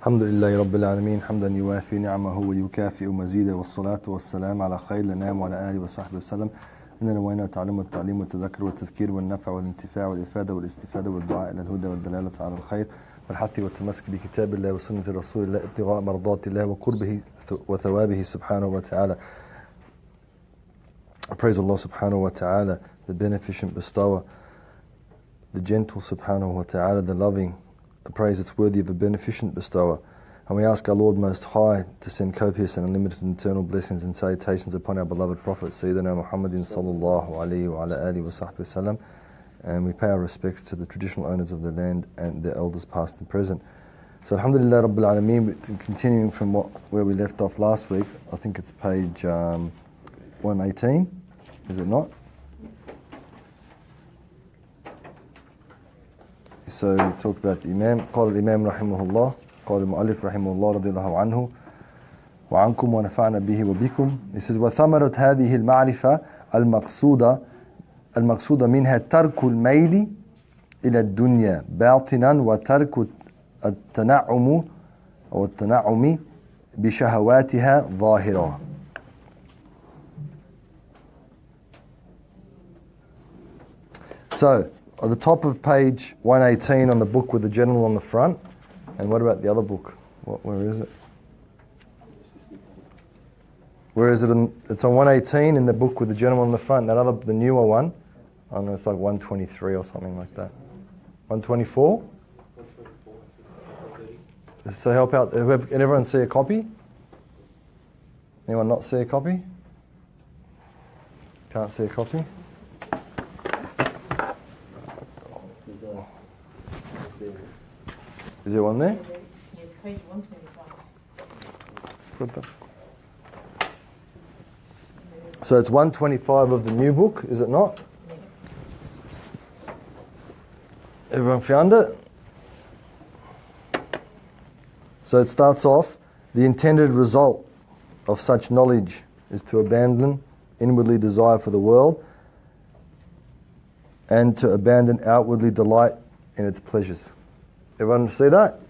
الحمد لله رب العالمين حمدا يوافي نعمه ويكافئ مزيدا والصلاة والسلام على خير الأنام وعلى آله وصحبه وسلم. إننا نوينا التعلم والتعليم والتذكر والتذكير والنفع والانتفاع والإفادة والاستفادة والدعاء إلى الهدى والدلالة على الخير والحث والتمسك بكتاب الله وسنة رسول الله ابتغاء مرضات الله وقربه وثوابه سبحانه وتعالى. I praise Allah subhanahu wa ta'ala, the beneficent bestower, the gentle subhanahu wa ta'ala, the loving. I praise it's worthy of a beneficent bestower. And we ask our Lord Most High to send copious and unlimited eternal blessings and salutations upon our beloved Prophet Sayyidina Muhammadin sallallahu alayhi wa ala alihi wa sahbihi wasallam. And we pay our respects to the traditional owners of the land and their elders past and present. So alhamdulillah Rabbil Alameen, continuing from where we left off last week, I think it's page 118, is it not? So we talk about the Imam. قال الإمام رحمه الله قال المؤلف رحمه الله رضي الله عنه وعنكم ونفعنا به وبكم. He says وثمرة هذه المعرفة المقصودة منها ترك الميل إلى الدنيا باطنا وترك التنعم أو التنعم بشهواتها ظاهرا. So at the top of page 118 on the book with the general on the front. And what about the other book? Where is it? Where is it? It's on 118 in the book with the general on the front. That other, the newer one, I don't know, it's like 123 or something like that. 124? So help out. Can everyone see a copy? Anyone not see a copy? Can't see a copy? Is there one there? Yes, page 125. It's good. So it's 125 of the new book, is it not? Yeah. Everyone found it? So it starts off, the intended result of such knowledge is to abandon inwardly desire for the world and to abandon outwardly delight in its pleasures. Everyone see that?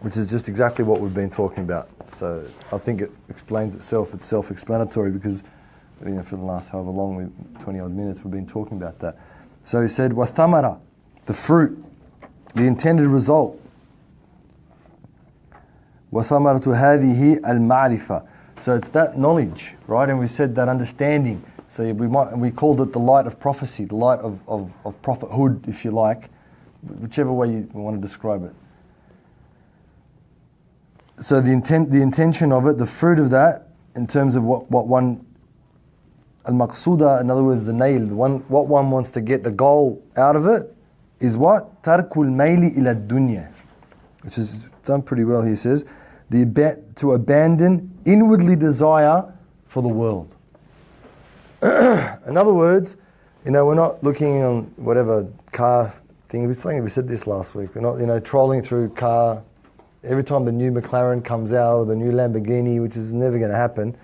Which is just exactly what we've been talking about. So I think it explains itself. It's self-explanatory because, for the last however long, 20 odd minutes, we've been talking about that. So he said, وَثَمَرَ, the fruit, the intended result. وَثَمَرَةُ هَذِهِ الْمَعْرِفَةِ. So it's that knowledge, right? And we said that understanding. So we called it the light of prophecy, the light of prophethood, if you like, whichever way you want to describe it. So the intention of it, the fruit of that, in terms of what one, al-maqsuda, in other words, the nail, what one wants to get, the goal out of it, is what? Tarkul mayli ila dunya, which is done pretty well, he says, to abandon inwardly desire for the world. In other words, we're not looking on whatever car thing. We said this last week. We're not, trolling through car. Every time the new McLaren comes out or the new Lamborghini, which is never going to happen,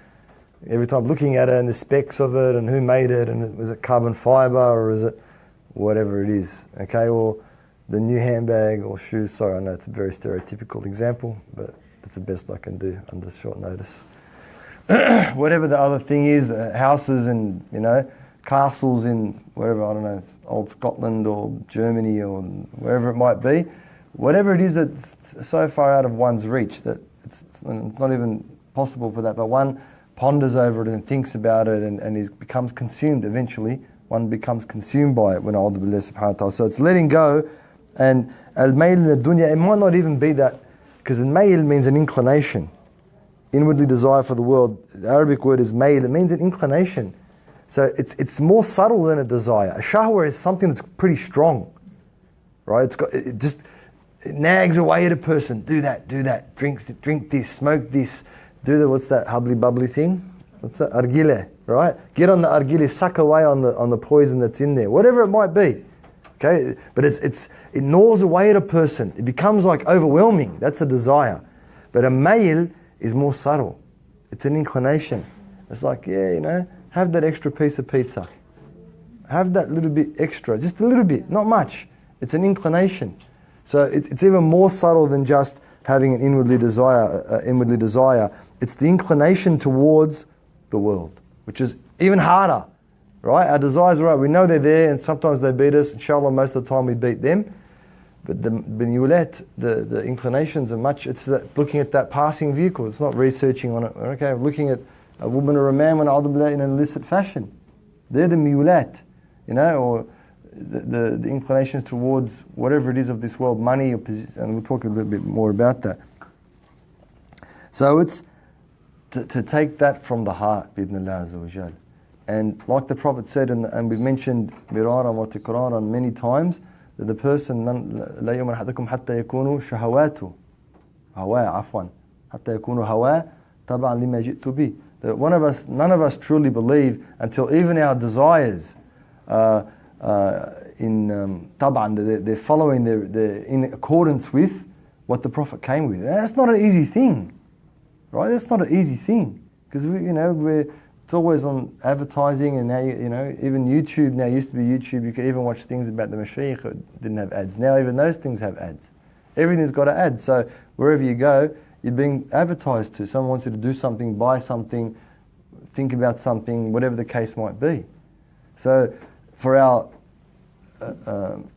every time looking at it and the specs of it and who made it and is it carbon fiber or is it whatever it is, okay? Or the new handbag or shoes. Sorry, I know it's a very stereotypical example, but that's the best I can do under short notice. Whatever the other thing is, houses and, castles in wherever, I don't know, old Scotland or Germany or wherever it might be, whatever it is that's so far out of one's reach that it's not even possible for that, but one ponders over it and thinks about it and becomes consumed eventually. One becomes consumed by it when Allah subhanahu wa ta'ala. So it's letting go, and al-mayl al-dunya, it might not even be that, because al-mayl means an inclination. Inwardly desire for the world. The Arabic word is mayl. It means an inclination. So it's more subtle than a desire. A shahwa is something that's pretty strong, right? It nags away at a person. Do that. Drink this. Smoke this. What's that hubbly bubbly thing? What's that? Argile, right? Get on the argile. Suck away on the poison that's in there. Whatever it might be. Okay, but it gnaws away at a person. It becomes like overwhelming. That's a desire. But a mayl is more subtle. It's an inclination. It's like, have that extra piece of pizza. Have that little bit extra, just a little bit, not much. It's an inclination. So it's even more subtle than just having an inwardly desire. It's the inclination towards the world, which is even harder, right? Our desires are right. We know they're there, and sometimes they beat us. Inshallah, most of the time we beat them. But the miyulat, the inclinations are much. It's looking at that passing vehicle. It's not researching on it. Okay, looking at a woman or a man in an illicit fashion. They're the miyulat, or the inclinations towards whatever it is of this world, money or position. And we'll talk a little bit more about that. So it's to take that from the heart, bidnillah azza wa jal. And like the Prophet said, and we've mentioned miraran wa tikraran many times, that the person لا يؤمن أحدكم حتى يكونوا شهواته هواه عفوا حتى يكونوا هواه تبعا لما جئت به. That none of us truly believe until even our desires they're following, they're in accordance with what the Prophet came with. That's not an easy thing, right? That's not an easy thing, because it's always on advertising, and now even YouTube now used to be YouTube. You could even watch things about the Mashaykh. It didn't have ads. Now even those things have ads. Everything's got an ad. So wherever you go, you're being advertised to. Someone wants you to do something, buy something, think about something, whatever the case might be. So for our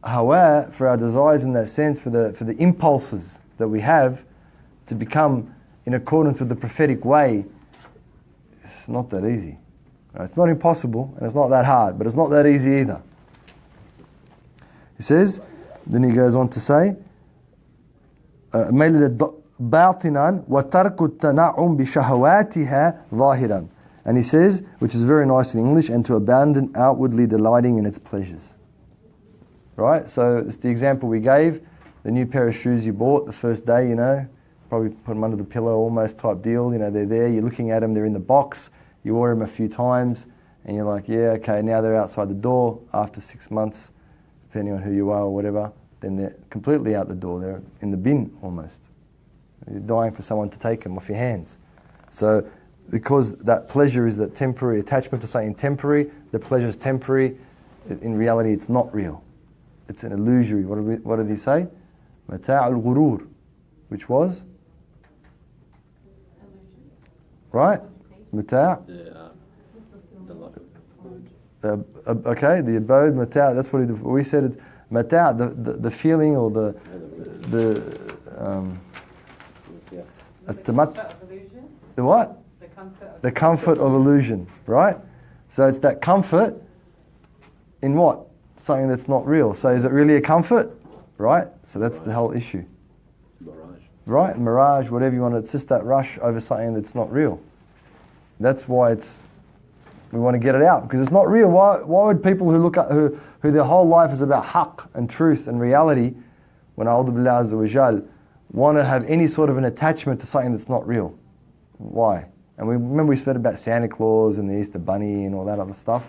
hawa, for our desires in that sense, for the impulses that we have to become in accordance with the prophetic way, it's not that easy. It's not impossible, and it's not that hard, but it's not that easy either. He says, then he goes on to say, باطنا وترك التنعم بشهواتها ظاهرا. And he says, which is very nice in English, and to abandon outwardly delighting in its pleasures. Right? So it's the example we gave. The new pair of shoes you bought the first day, probably put them under the pillow almost type deal. They're there, you're looking at them, they're in the box, you wear them a few times, and you're like, yeah, okay, now they're outside the door. After 6 months, depending on who you are or whatever, then they're completely out the door. They're in the bin almost. You're dying for someone to take them off your hands. So because that pleasure is that temporary attachment to something temporary, the pleasure is temporary, in reality it's not real. It's an illusory. What did he say? Mata' al-ghurur, which was? Right? Mata'? Okay, the abode, mata', that's what we said. It's mata', the feeling or the what? The comfort of illusion, right? So it's that comfort in what? Something that's not real. So is it really a comfort? Right? So that's the whole issue. Mirage. Right? Mirage, whatever you want. It's just that rush over something that's not real. That's why we want to get it out, because it's not real. Why would people who their whole life is about haqq and truth and reality, when a'udhu billah azza wa jal, want to have any sort of an attachment to something that's not real? Why? And we spoke about Santa Claus and the Easter Bunny and all that other stuff.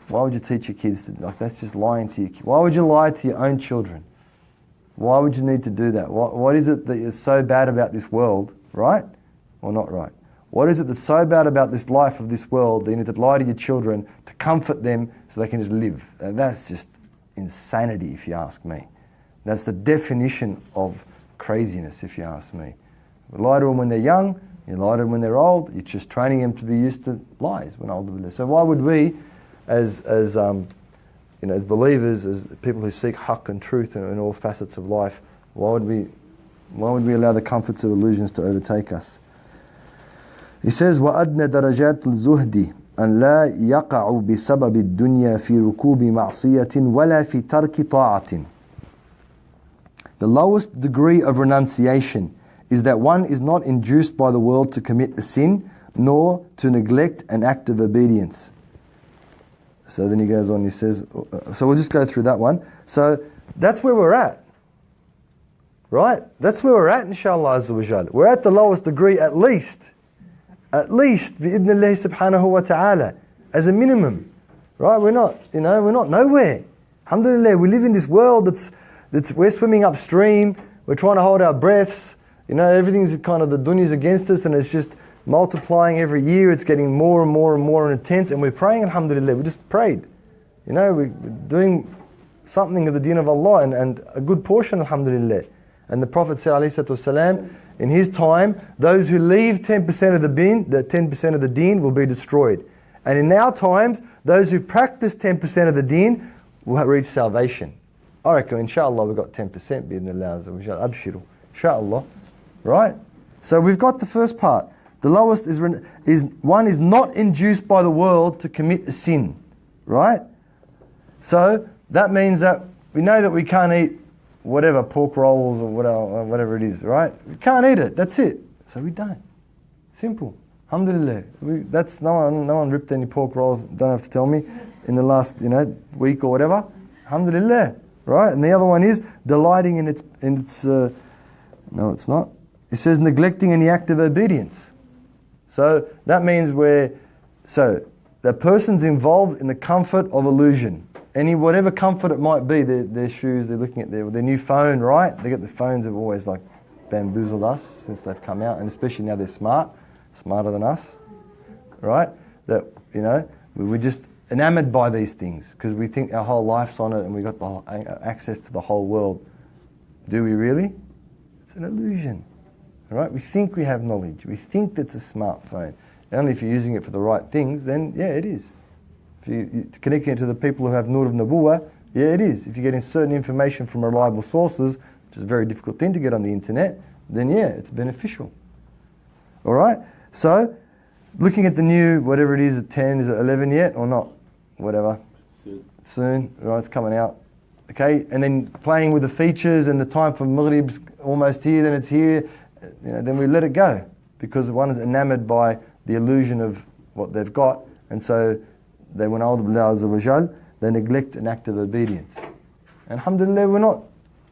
Why would you teach your kids that's just lying to your kids? Why would you lie to your own children? Why would you need to do that? What is it that is so bad about this world, right? Or not right? What is it that's so bad about this life of this world that you need to lie to your children to comfort them so they can just live? That's just insanity, if you ask me. That's the definition of craziness, if you ask me. You lie to them when they're young, you lie to them when they're old, you're just training them to be used to lies when older. So why would we, as believers, as people who seek haqq and truth in all facets of life, why would we allow the comforts of illusions to overtake us? He says, وَأَدْنَى دَرَجَاتِ الزُّهْدِ أَنْ لَا يَقَعُ بِسَبَبِ الدُّنْيَا فِي رُكُوبِ مَعْصِيَةٍ وَلَا فِي تَرْكِ طَاعَةٍ. The lowest degree of renunciation is that one is not induced by the world to commit a sin, nor to neglect an act of obedience. So then he goes on, he says, so we'll just go through that one. So that's where we're at. Right? That's where we're at, inshallah azza wa jal. We're at the lowest degree at least. At least, bi'idhnillahi subhanahu wa ta'ala. As a minimum. Right? We're not nowhere. Alhamdulillah, we live in this world we're swimming upstream, we're trying to hold our breaths, everything's kind of, the dunya's against us, and it's just multiplying every year, it's getting more and more and more intense, and we're praying, alhamdulillah, we just prayed. We're doing something of the deen of Allah, and a good portion, alhamdulillah. And the Prophet said, alayhi salatu wasalam, in his time, those who leave 10% of the deen will be destroyed. And in our times, those who practice 10% of the deen will reach salvation. I reckon, inshallah, we've got 10%, bi'idhnillah azza wa jal, abshiru, inshallah. Right? So we've got the first part. The lowest is one is not induced by the world to commit a sin. Right? So that means that we know that we can't eat whatever, pork rolls or whatever it is, right? We can't eat it, that's it. So we don't. Simple. Alhamdulillah. No one ripped any pork rolls, don't have to tell me, in the last week or whatever. Alhamdulillah. Right? And the other one is delighting in its no, it's not. It says neglecting any act of obedience. So that means the person's involved in the comfort of illusion. Whatever comfort it might be, their shoes, they're looking at their new phone, right? They get the phones have always like bamboozled us since they've come out, and especially now they're smarter than us, right? That, we're just enamored by these things because we think our whole life's on it and we've got the access to the whole world. Do we really? It's an illusion, right? We think we have knowledge. We think that's a smartphone. Only if you're using it for the right things, then yeah, it is. If you're connecting it to the people who have nur of Nabuwah, yeah, it is. If you're getting certain information from reliable sources, which is a very difficult thing to get on the internet, then yeah, it's beneficial. All right? So, looking at the new, whatever it is, at 10, is it 11 yet or not? Whatever. Soon. Right, it's coming out. Okay, and then playing with the features and the time for Maghrib's almost here, then it's here, then we let it go because one is enamored by the illusion of what they've got, and so they they neglect an act of obedience. And alhamdulillah, we're not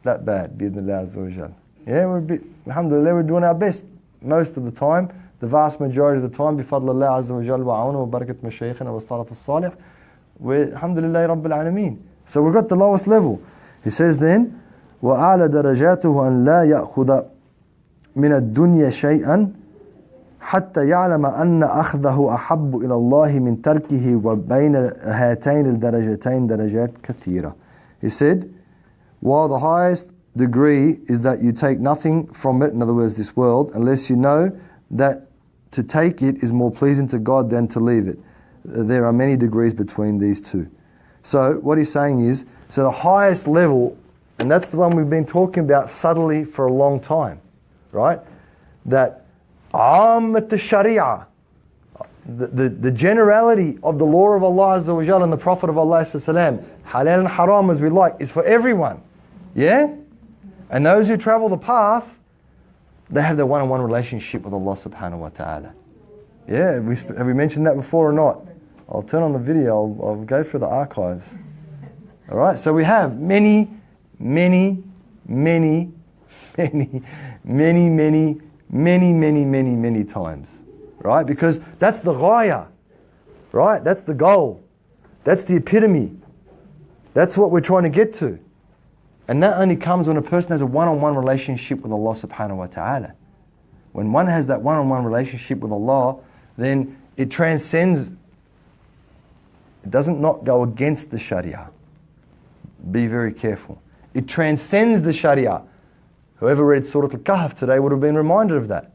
that bad, bi'idhnillah. Yeah, alhamdulillah, we're doing our best most of the time, the vast majority of the time, bifadlillah azza wa jal wa awna wa barakat mashaykhina wa salaf as-salih, we're alhamdulillah rabbil alameen. So we've got the lowest level. He says then, وَأَعْلَى دَرَجَاتُهُ أَنْ لَا يَأْخُذَ مِنَ الدُّنْيَا شَيْئًا حتى يعلم أن أخذه أحب إلى الله من تركه وبين هاتين الدرجتين درجات كثيرة. He said, while the highest degree is that you take nothing from it, in other words this world, unless you know that to take it is more pleasing to God than to leave it. There are many degrees between these two. So what he's saying is, so the highest level, and that's the one we've been talking about subtly for a long time, right? That the Sharia, the generality of the law of Allah Azza wa Jal and the Prophet of Allah Sallallahu halal and haram as we like, is for everyone. Yeah? And those who travel the path, they have their one-on-one relationship with Allah Subhanahu wa Ta'ala. Yeah, have we mentioned that before or not? I'll turn on the video, I'll go through the archives. Alright, so we have many times, right? Because that's the ghaya, right? That's the goal. That's the epitome. That's what we're trying to get to. And that only comes when a person has a one-on-one relationship with Allah subhanahu wa ta'ala. When one has that one-on-one relationship with Allah, then it transcends, it doesn't not go against the Sharia. Be very careful. It transcends the Sharia. Whoever read Surah Al-Kahf today would have been reminded of that.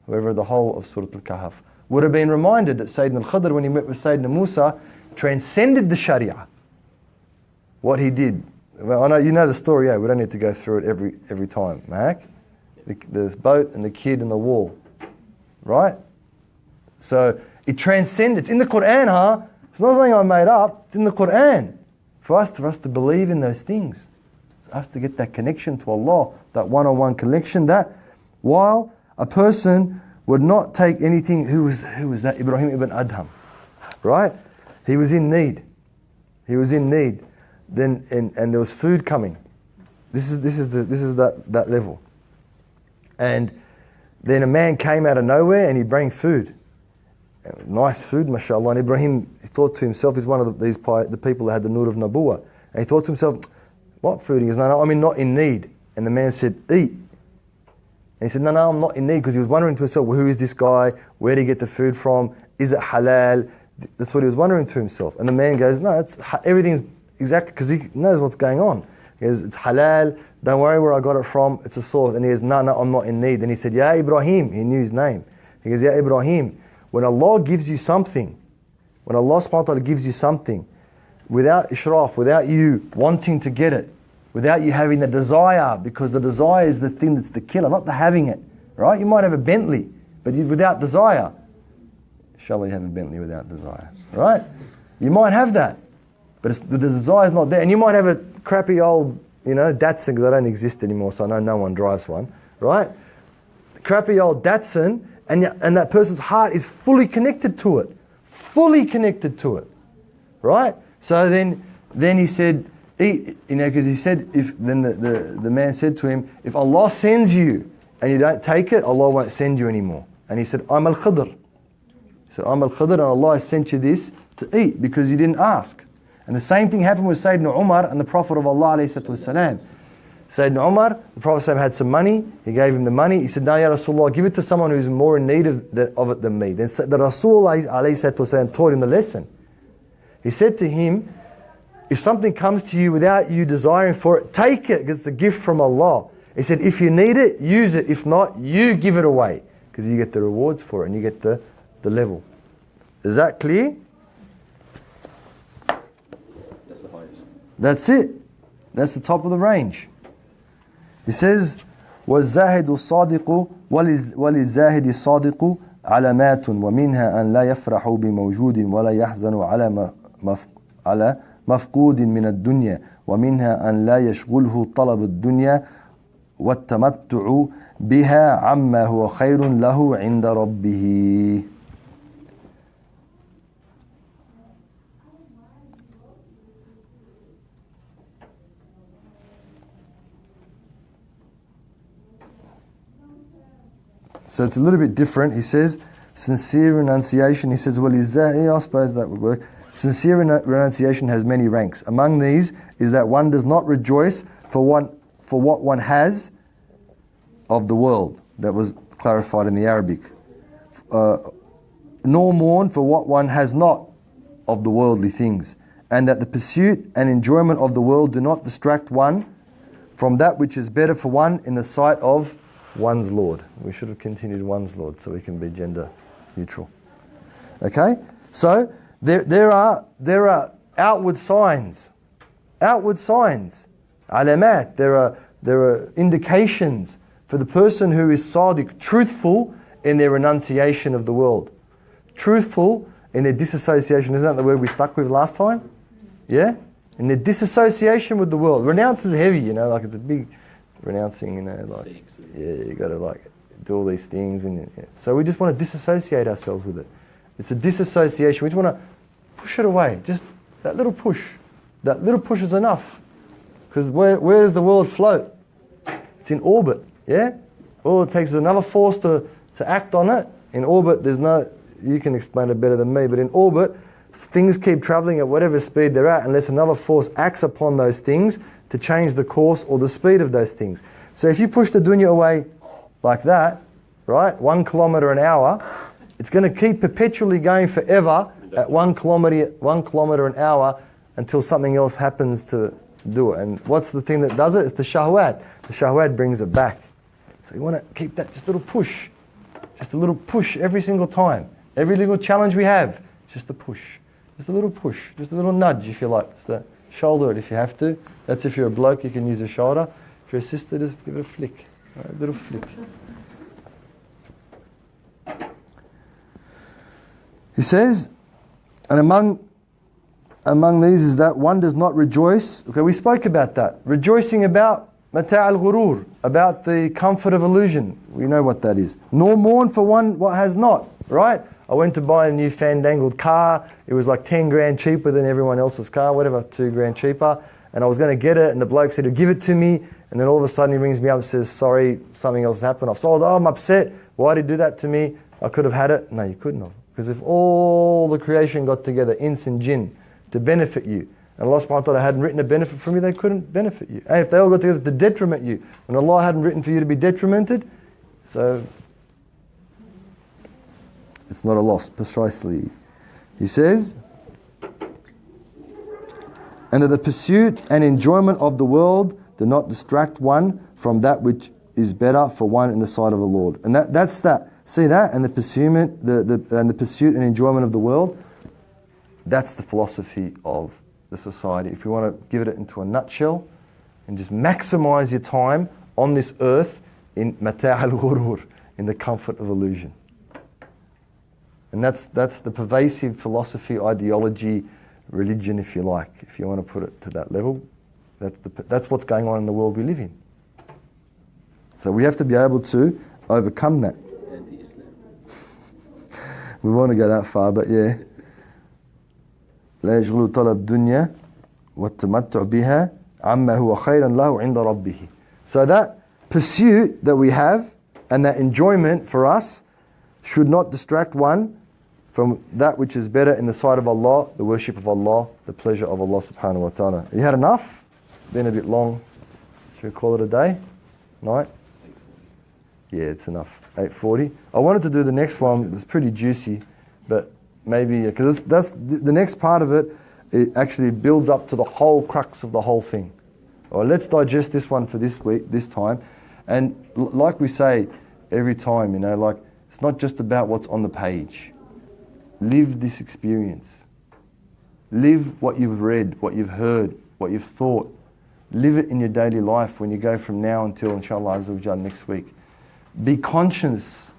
Whoever read the whole of Surah Al-Kahf would have been reminded that Sayyidina Al-Khidr, when he met with Sayyidina Musa, transcended the Sharia. What he did. Well, I know you know the story, yeah. We don't need to go through it every time, Mac. The boat and the kid and the wall. Right? So it transcended. It's in the Qur'an, huh? It's not something I made up. It's in the Qur'an. For us to believe in those things. For us to get that connection to Allah, that one-on-one connection, that while a person would not take anything, who was that? Ibrahim ibn Adham. Right? He was in need. He was in need. Then and there was food coming. This is that level. And then a man came out of nowhere and he brought food. Nice food, mashallah. And Ibrahim, he thought to himself, he's one of the people that had the nur of Nabuwah. And he thought to himself, what food? He goes, no, I'm not in need. And the man said, eat. And he said, no, I'm not in need, because he was wondering to himself, well, who is this guy? Where did he get the food from? Is it halal? That's what he was wondering to himself. And the man goes, no, everything's exactly, because he knows what's going on. He goes, it's halal, don't worry where I got it from, it's a source. And he goes, no, I'm not in need. And he said, Ya Ibrahim, he knew his name. He goes, Ya Ibrahim, when Allah gives you something, when Allah subhanahu wa ta'ala gives you something, without ishraf, without you wanting to get it, without you having the desire, because the desire is the thing that's the killer, not the having it, right? You might have a Bentley, but without desire. Shall you have a Bentley without desire, right? You might have that, but the desire's not there. And you might have a crappy old, Datsun, because they don't exist anymore, so I know no one drives one, right? Crappy old Datsun, and that person's heart is fully connected to it. Fully connected to it, right? So then he said, eat, because he said, then the man said to him, if Allah sends you and you don't take it, Allah won't send you anymore. And he said, I'm al-Khidr. He said, I'm al-Khidr, and Allah has sent you this to eat because you didn't ask. And the same thing happened with Sayyidina Umar and the Prophet of Allah ﷺ. Sayyidina Umar, the Prophet ﷺ had some money, he gave him the money, he said, no, Ya Rasulullah, give it to someone who's more in need of it than me. Then the Rasul ﷺ taught him the lesson. He said to him, if something comes to you without you desiring for it, take it, because it's a gift from Allah. He said, if you need it, use it. If not, you give it away, because you get the rewards for it and you get the level. Is that clear? That's the highest. That's it. That's the top of the range. He says, وَالزَّاهِدُ الصَّادِقُ وَلِلزَّاهِدِ الصَّادِقُ عَلَمَاتٌ وَمِنْهَا أَنْ لَا يَفْرَحُ بِمَوْجُودٍ وَلَا يَحْزَنُ على مفقود من الدنيا ومنها أن لا يشغله طلب الدنيا والتمتع بها عما هو خير له عند ربه. So it's a little bit different. He says, sincere renunciation. He says, well, I suppose that would work. Sincere renunciation has many ranks. Among these is that one does not rejoice for what one has of the world. That was clarified in the Arabic. Nor mourn for what one has not of the worldly things. And that the pursuit and enjoyment of the world do not distract one from that which is better for one in the sight of one's Lord. We should have continued one's Lord so we can be gender neutral. Okay? So, there are outward signs. Outward signs. Alamat. There are indications for the person who is sadiq, truthful in their renunciation of the world. Truthful in their disassociation. Isn't that the word we stuck with last time? Yeah? In their disassociation with the world. Renounce is heavy, like it's a big renouncing, like, yeah, you got to do all these things. So we just want to disassociate ourselves with it. It's a disassociation. We just want to push it away. Just that little push. That little push is enough. Because where does the world float? It's in orbit, yeah? All it takes is another force to act on it. In orbit, you can explain it better than me, but in orbit, things keep traveling at whatever speed they're at unless another force acts upon those things to change the course or the speed of those things. So if you push the dunya away like that, right, 1 kilometre an hour, it's going to keep perpetually going forever at 1 kilometre an hour until something else happens to do it. And what's the thing that does it? It's the shahwat. The shahwat brings it back. So you want to keep that just a little push. Just a little push every single time. Every little challenge we have, just a push. Just a little push. Just a little nudge if you like. Just a shoulder it if you have to. That's if you're a bloke, you can use a shoulder. If you're a sister, just give it a flick. Right, a little flick. He says, and among these is that one does not rejoice. Okay, we spoke about that. Rejoicing about mata' al-ghurur, about the comfort of illusion. We know what that is. Nor mourn for one what has not, right? I went to buy a new fandangled car. It was like 10 grand cheaper than everyone else's car, whatever, 2 grand cheaper. And I was going to get it, and the bloke said he'd give it to me. And then all of a sudden he rings me up and says, sorry, something else happened. I've sold it. Oh, I'm upset. Why did you do that to me? I could have had it. No, you couldn't have. Because if all the creation got together, ins and jinn, to benefit you, and Allah subhanahu wa ta'ala hadn't written a benefit from you, they couldn't benefit you. And if they all got together to detriment you, and Allah hadn't written for you to be detrimented, so it's not a loss, precisely. He says, And that the pursuit and enjoyment of the world do not distract one from that which is better for one in the sight of the Lord. And that's that. See that? And the pursuit and enjoyment of the world, that's the philosophy of the society. If you want to give it into a nutshell, and just maximize your time on this earth in mata' al-ghurur, in the comfort of illusion. And that's the pervasive philosophy, ideology, religion, if you like, if you want to put it to that level. That's what's going on in the world we live in. So we have to be able to overcome that. We want to go that far, but yeah. لا يشغل طلب دنيا والتمتع بها عما هو خيرا له عند ربه. So that pursuit that we have and that enjoyment for us should not distract one from that which is better in the sight of Allah, the worship of Allah, the pleasure of Allah subhanahu wa ta'ala. You had enough? Been a bit long. Should we call it a day? Night? Yeah, it's enough. 8:40. I wanted to do the next one. It's pretty juicy, but maybe, because that's the next part of it, it actually builds up to the whole crux of the whole thing. All right, let's digest this one for this week, this time. And like we say every time, like it's not just about what's on the page. Live this experience. Live what you've read, what you've heard, what you've thought. Live it in your daily life when you go from now until, inshallah, azza wa jal, next week. Be conscious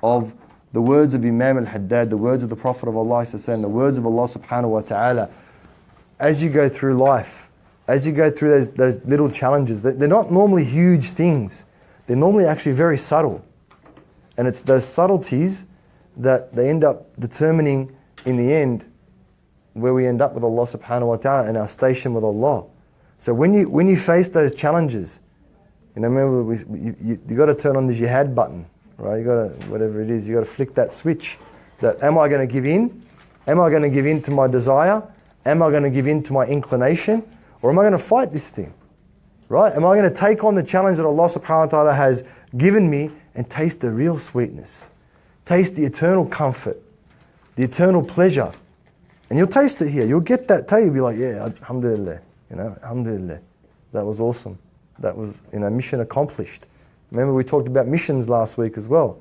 of the words of Imam al-Haddad, the words of the Prophet of Allah, the words of Allah subhanahu wa ta'ala. As you go through life, as you go through those little challenges, they're not normally huge things. They're normally actually very subtle. And it's those subtleties that they end up determining in the end where we end up with Allah subhanahu wa ta'ala and our station with Allah. So when you face those challenges, remember you got to turn on the jihad button, right? You got to, whatever it is, you got to flick that switch. That am I going to give in? Am I going to give in to my desire? Am I going to give in to my inclination? Or am I going to fight this thing? Right? Am I going to take on the challenge that Allah subhanahu wa ta'ala has given me and taste the real sweetness? Taste the eternal comfort, the eternal pleasure. And you'll taste it here. You'll get that taste. You'll be like, yeah, alhamdulillah. Alhamdulillah. That was awesome. That was, mission accomplished. Remember we talked about missions last week as well.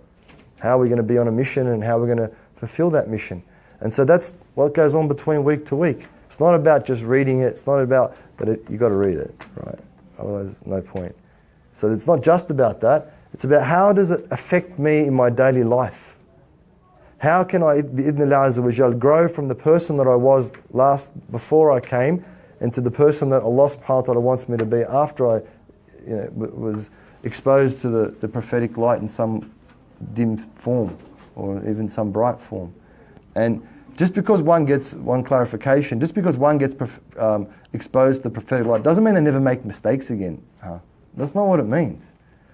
How we're going to be on a mission and how we're going to fulfill that mission. And so that's what goes on between week to week. It's not about just reading it. It's not about, but you got to read it, right? Otherwise, no point. So it's not just about that. It's about how does it affect me in my daily life? How can I, bi-idhnillah azza wa jal, grow from the person that I was before I came into the person that Allah subhanahu wa ta'ala wants me to be after I was exposed to the prophetic light in some dim form or even some bright form. And just because one gets one clarification, just because one gets exposed to the prophetic light doesn't mean they never make mistakes again. That's not what it means.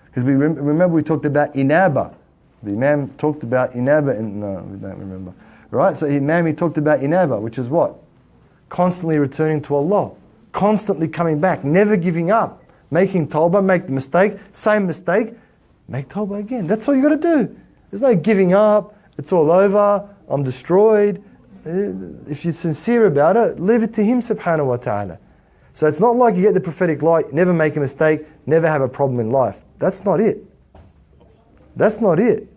Because remember we talked about inaba. The Imam talked about inaba, no, we don't remember. Right? So Imam, he talked about inaba, which is what? Constantly returning to Allah. Constantly coming back, never giving up. Making tawbah, make the mistake, same mistake, make tawbah again. That's all you got to do. There's no giving up, it's all over, I'm destroyed. If you're sincere about it, leave it to Him subhanahu wa ta'ala. So it's not like you get the prophetic light, never make a mistake, never have a problem in life. That's not it. That's not it.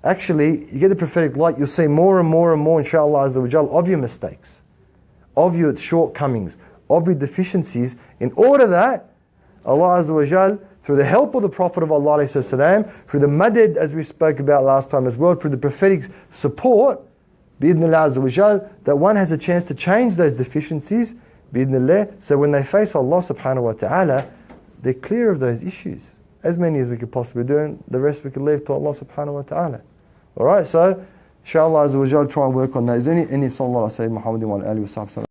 Actually, you get the prophetic light, you'll see more and more and more, inshallah azza wa jal, of your mistakes, of your shortcomings, of your deficiencies, in order that Allah azza wa jal, through the help of the Prophet of Allah alayhi salam, through the madad, as we spoke about last time as well, through the prophetic support, bi-idhnillah azza wa jal, that one has a chance to change those deficiencies, bi-idhnillah, so when they face Allah subhanahu wa ta'ala, they're clear of those issues. As many as we could possibly do, and the rest we could leave to Allah subhanahu wa ta'ala. Alright, so inshallah azza wa jal, try and work on that. Is there any sallallahu alayhi wa sallam Muhammadin wa alihi wa sahbihi